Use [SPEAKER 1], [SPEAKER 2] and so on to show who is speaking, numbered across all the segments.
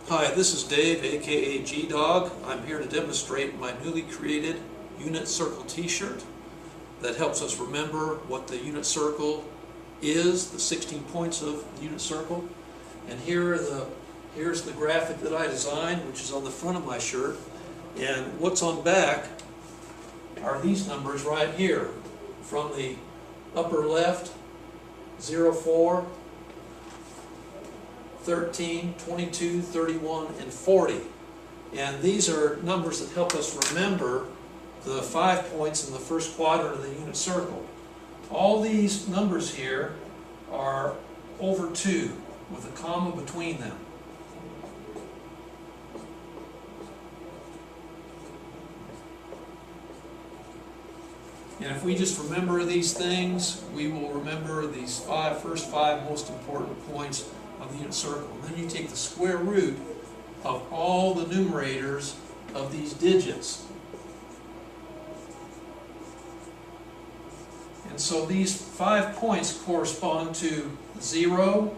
[SPEAKER 1] Hi, this is Dave, aka G-Dog. I'm here to demonstrate my newly created unit circle t-shirt that helps us remember what the unit circle is, the 16 points of the unit circle. And here's the graphic that I designed, which is on the front of my shirt. And what's on back are these numbers right here. From the upper left, 0, 4, 13, 22, 31, and 40. And these are numbers that help us remember the 5 points in the first quadrant of the unit circle. All these numbers here are over 2 with a comma between them. And if we just remember these things, we will remember these first five most important points of the unit circle. And then you take the square root of all the numerators of these digits. And so these 5 points correspond to 0,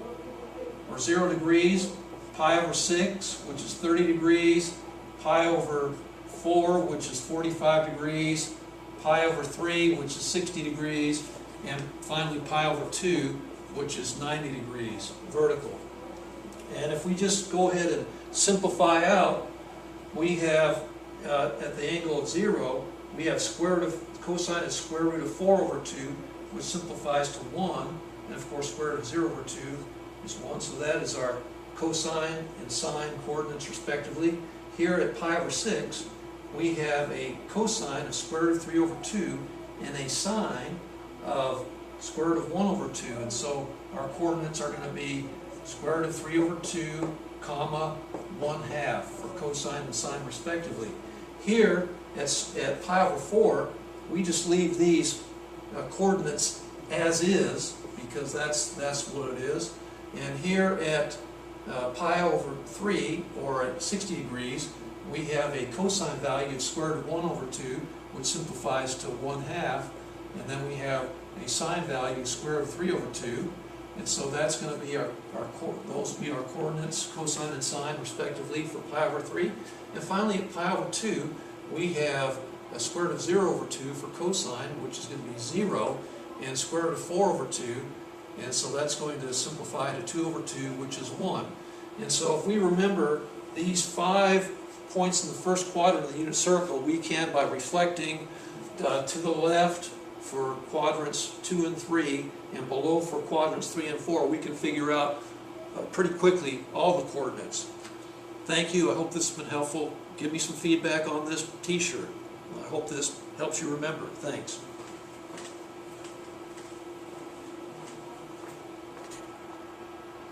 [SPEAKER 1] or 0 degrees, pi over 6, which is 30 degrees, pi over 4, which is 45 degrees, pi over 3, which is 60 degrees, and finally pi over 2, which is 90 degrees vertical. And if we just go ahead and simplify out, we have at the angle of 0, we have cosine of square root of 4 over 2, which simplifies to 1, and of course square root of 0 over 2 is 1, so that is our cosine and sine coordinates respectively. Here at pi over 6, we have a cosine of square root of 3 over 2 and a sine of square root of 1 over 2, and so our coordinates are going to be square root of 3 over 2, comma, 1/2 for cosine and sine respectively. Here at pi over 4, we just leave these coordinates as is, because that's what it is. And here at pi over 3, or at 60 degrees, we have a cosine value of square root of 1 over 2, which simplifies to 1/2, and then we have a sine value of square root of 3 over 2, and so that's going to be those will be our coordinates, cosine and sine respectively, for pi over 3. And finally at pi over 2, we have a square root of 0 over 2 for cosine, which is going to be 0, and square root of 4 over 2, and so that's going to simplify to 2 over 2, which is 1. And so if we remember these 5 points in the first quadrant of the unit circle, we can, by reflecting to the left for quadrants 2 and 3, and below for quadrants 3 and 4, we can figure out pretty quickly all the coordinates. Thank you. I hope this has been helpful. Give me some feedback on this t-shirt. I hope this helps you remember. Thanks.